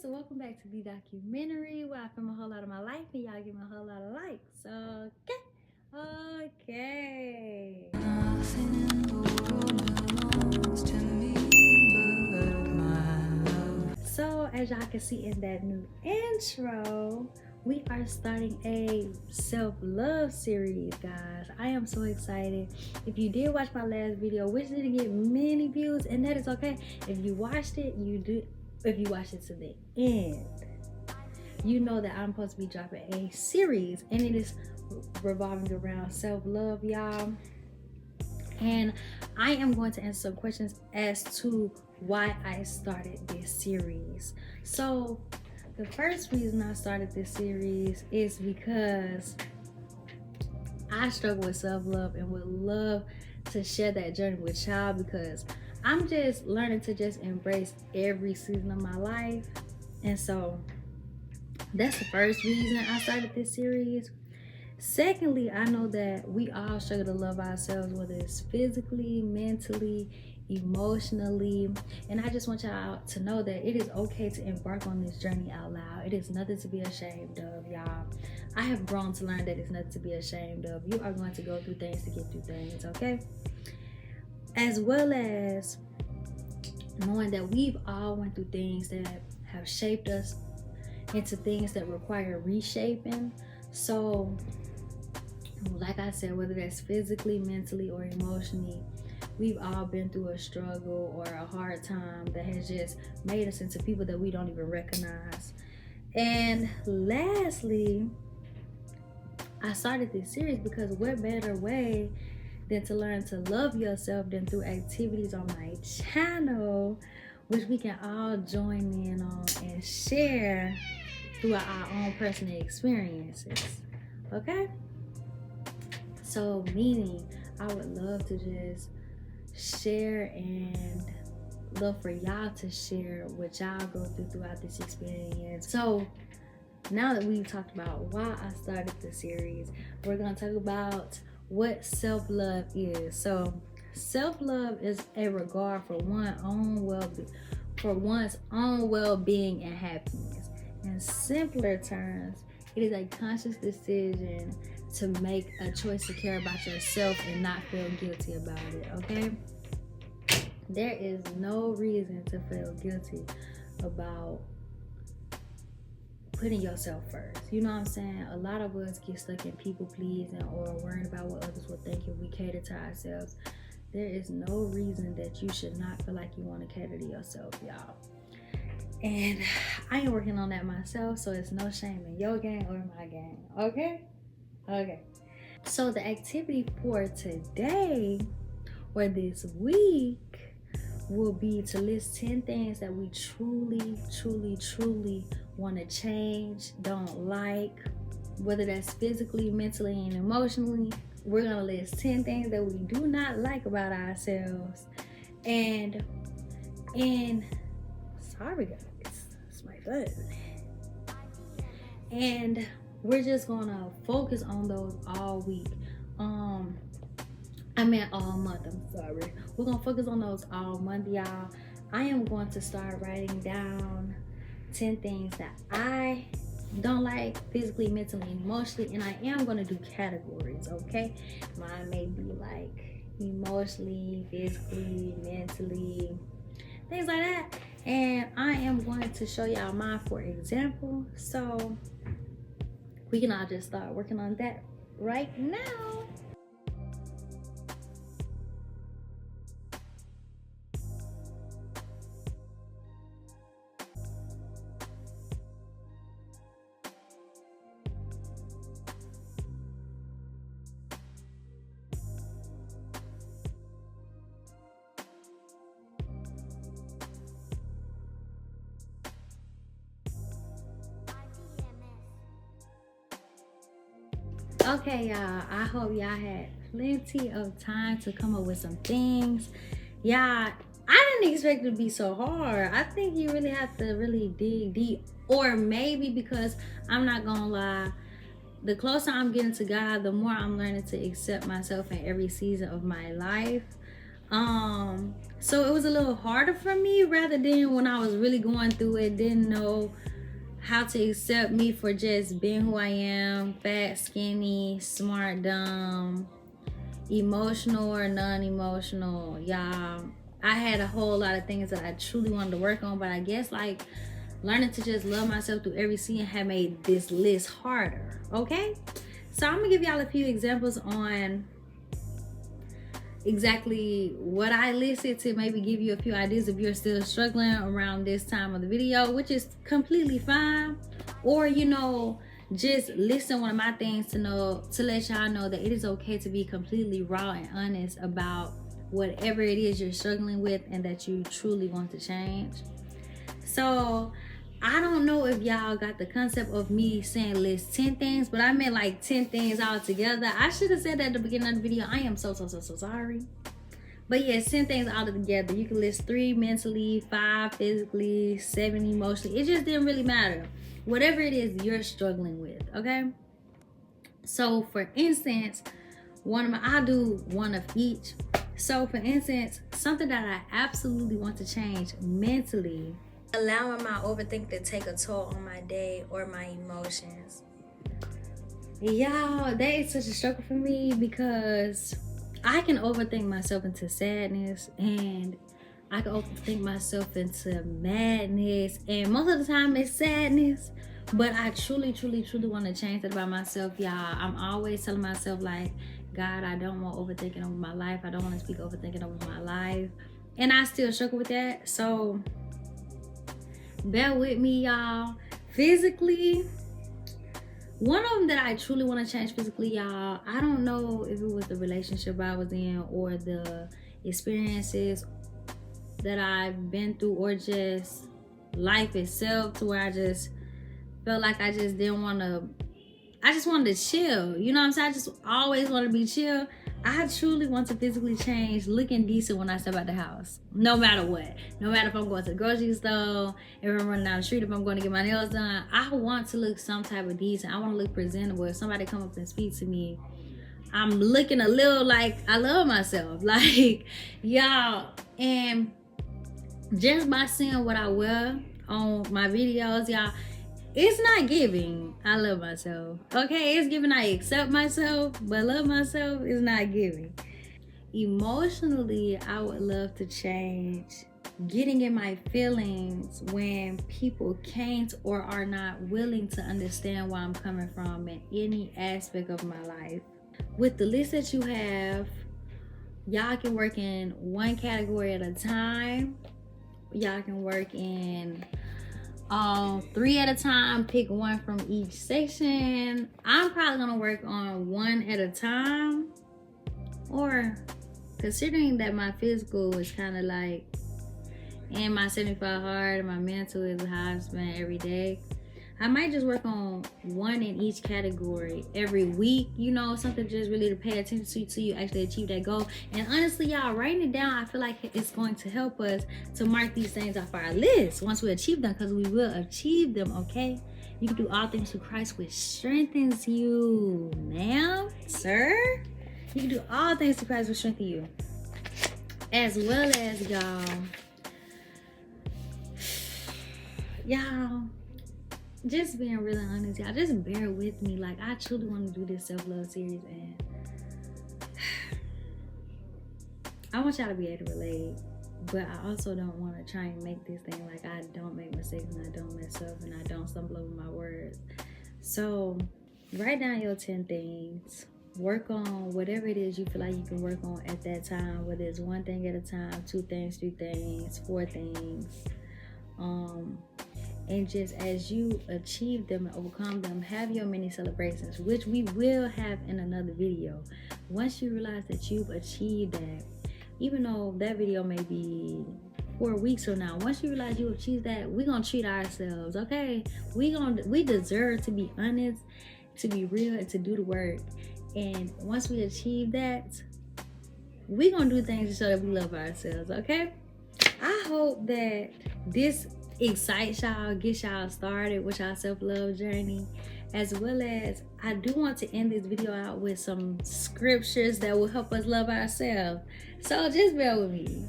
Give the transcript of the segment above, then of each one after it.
So welcome back to the documentary where I film a whole lot of my life and y'all give me a whole lot of likes. Okay. Nothing in the world belongs to me but my love. So as y'all can see in that new intro, we are starting a self-love series, guys. I am so excited. If you did watch my last video, which didn't get many views, and that is okay. If you watched it, if you watch it to the end, you know that I'm supposed to be dropping a series, and it is revolving around self-love, y'all. And I am going to answer some questions as to why I started this series. So the first reason I started this series is because I struggle with self-love and would love to share that journey with y'all, because I'm just learning to just embrace every season of my life. And so that's the first reason I started this series. Secondly, I know that we all struggle to love ourselves, whether it's physically, mentally, emotionally. And I just want y'all to know that it is okay to embark on this journey out loud. It is nothing to be ashamed of, y'all. I have grown to learn that it's nothing to be ashamed of. You are going to go through things to get through things, okay? As well as knowing that we've all went through things that have shaped us into things that require reshaping. So like I said, whether that's physically, mentally, or emotionally, we've all been through a struggle or a hard time that has just made us into people that we don't even recognize. And lastly, I started this series because what better way than to learn to love yourself than through activities on my channel, which we can all join in on and share throughout our own personal experiences. Okay? So meaning I would love to just share and love for y'all to share what y'all go through throughout this experience. So now that we've talked about why I started the series, we're going to talk about what self-love is. So self-love is a regard for one's own well-being and happiness. In simpler terms, it is a conscious decision to make a choice to care about yourself and not feel guilty about it, okay? There is no reason to feel guilty about putting yourself first. You know what I'm saying? A lot of us get stuck in people pleasing or worrying about what others will think if we cater to ourselves. There is no reason that you should not feel like you want to cater to yourself, y'all. And I am working on that myself, so it's no shame in your game or my game, okay? Okay. So the activity for today or this week will be to list 10 things that we truly want to change, don't like, whether that's physically, mentally, and emotionally. We're going to list 10 things that we do not like about ourselves. And sorry guys, it's my phone. And we're just going to focus on those all week. All month, I'm sorry. We're going to focus on those all month, y'all. I am going to start writing down 10 things that I don't like physically, mentally, and emotionally, and I am going to do categories, okay? Mine may be like emotionally, physically, mentally, things like that. And I am going to show y'all mine for example. So we can all just start working on that right now. Okay, y'all, I hope y'all had plenty of time to come up with some things. Y'all, I didn't expect it to be so hard. I think you really have to really dig deep. Or maybe because I'm not gonna lie, the closer I'm getting to God, the more I'm learning to accept myself in every season of my life. So it was a little harder for me rather than when I was really going through it, didn't know how to accept me for just being who I am, fat, skinny, smart, dumb, emotional or non-emotional. Y'all, I had a whole lot of things that I truly wanted to work on, but I guess like learning to just love myself through every season had made this list harder. Okay, so I'm gonna give y'all a few examples on exactly what I listed to maybe give you a few ideas if you're still struggling around this time of the video, which is completely fine. Or, you know, just listen one of my things to let y'all know that it is okay to be completely raw and honest about whatever it is you're struggling with and that you truly want to change. So I don't know if y'all got the concept of me saying list 10 things, but I meant like 10 things all together. I should have said that at the beginning of the video. I am so sorry. But yeah, 10 things all together. You can list 3 mentally, 5 physically, 7 emotionally. It just didn't really matter. Whatever it is you're struggling with, okay? So for instance, I'll do one of each. So for instance, something that I absolutely want to change mentally, allowing my overthinking to take a toll on my day or my emotions. Y'all, that is such a struggle for me because I can overthink myself into sadness and I can overthink myself into madness, and most of the time it's sadness. But I truly want to change that about myself, y'all. I'm always telling myself like, God, I don't want overthinking over my life. I don't want to speak overthinking over my life. And I still struggle with that. So bear with me, y'all. Physically, one of them that I truly want to change physically, y'all, I don't know if it was the relationship I was in or the experiences that I've been through or just life itself, to where I just felt like I just wanted to chill. You know what I'm saying? I just always want to be chill. I truly want to physically change, looking decent when I step out the house. No matter what. No matter if I'm going to the grocery store, if I'm running down the street, if I'm going to get my nails done. I want to look some type of decent. I want to look presentable. If somebody come up and speak to me, I'm looking a little like I love myself. Like, y'all. And just by seeing what I wear on my videos, y'all, it's not giving I love myself. Okay, it's giving I accept myself, but love myself is not giving. Emotionally, I would love to change getting in my feelings when people can't or are not willing to understand where I'm coming from in any aspect of my life. With the list that you have, y'all can work in one category at a time. Y'all can work in 3 at a time. Pick one from each section. I'm probably gonna work on 1 at a time, or considering that my physical is kind of like, and my 75 hard and my mental is how I spend every day, I might just work on 1 in each category every week, you know, something just really to pay attention to so you actually achieve that goal. And honestly, y'all, writing it down, I feel like it's going to help us to mark these things off our list once we achieve them, because we will achieve them, okay? You can do all things through Christ, which strengthens you, ma'am, sir. You can do all things through Christ, which strengthens you. As well as, y'all, just being really honest, y'all, just bear with me. Like, I truly want to do this self-love series, and I want y'all to be able to relate, but I also don't want to try and make this thing like I don't make mistakes and I don't mess up and I don't stumble over my words. So write down your 10 things. Work on whatever it is you feel like you can work on at that time, whether it's 1 thing at a time, 2 things, 3 things, 4 things. And just as you achieve them and overcome them, have your mini celebrations, which we will have in another video. Once you realize that you've achieved that, even though that video may be 4 weeks from now, once you realize you achieved that, we're gonna treat ourselves, okay? We deserve to be honest, to be real, and to do the work. And once we achieve that, we're gonna do things to show that we love ourselves, okay? I hope that this excites y'all, gets y'all started with y'all self-love journey. as well as I do want to end this video out with some scriptures that will help us love ourselves. So just bear with me.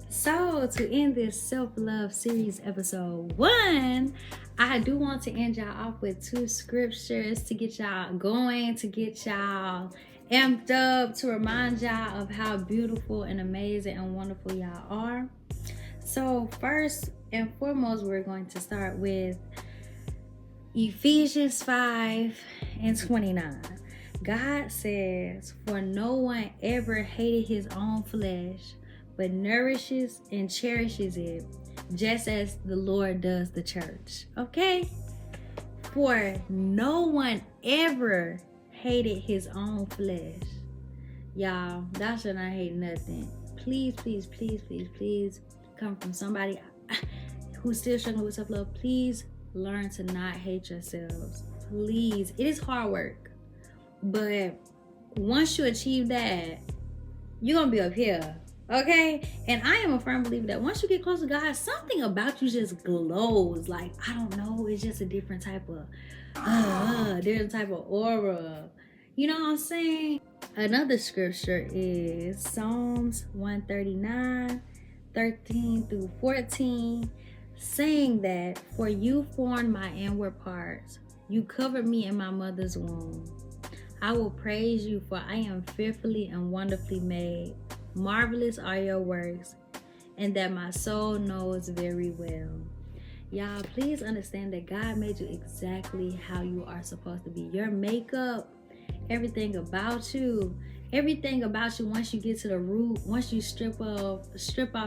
So to end this self-love series episode 1, I do want to end y'all off with 2 scriptures to get y'all going, to get y'all amped up, to remind y'all of how beautiful and amazing and wonderful y'all are. So first and foremost, we're going to start with Ephesians 5:29. God says, "For no one ever hated his own flesh, but nourishes and cherishes it, just as the Lord does the church." Okay? For no one ever hated his own flesh. Y'all, thou shalt not hate nothing. Please, please, please, please, please come from somebody who's still struggling with self-love. Please learn to not hate yourselves. Please. It is hard work. But once you achieve that, you're going to be up here. Okay? And I am a firm believer that once you get close to God, something about you just glows. Like, I don't know, it's just a different type of aura. You know what I'm saying? Another scripture is Psalms 139:13-14, saying that, "For you formed my inward parts. You covered me in my mother's womb. I will praise you, for I am fearfully and wonderfully made. Marvelous are your works, and that my soul knows very well." Y'all, please understand that God made you exactly how you are supposed to be. Your makeup, everything about you, once you get to the root, once you strip off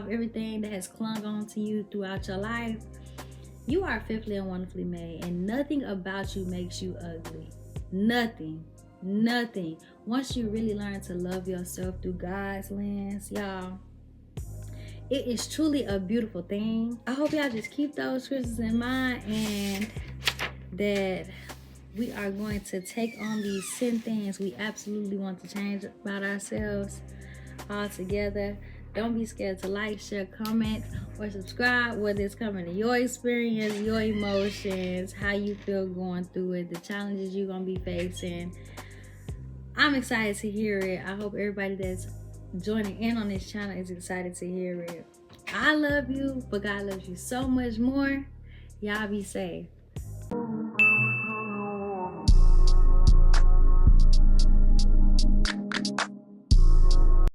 everything that has clung on to you throughout your life, you are fearfully and wonderfully made, and nothing about you makes you ugly. Nothing. Once you really learn to love yourself through God's lens, y'all, it is truly a beautiful thing. I hope y'all just keep those scriptures in mind, and that we are going to take on these 10 things we absolutely want to change about ourselves all together. Don't be scared to like, share, comment, or subscribe, whether it's coming to your experience, your emotions, how you feel going through it, the challenges you're going to be facing. I'm excited to hear it. I hope everybody that's joining in on this channel is excited to hear it. I love you, but God loves you so much more. Y'all be safe.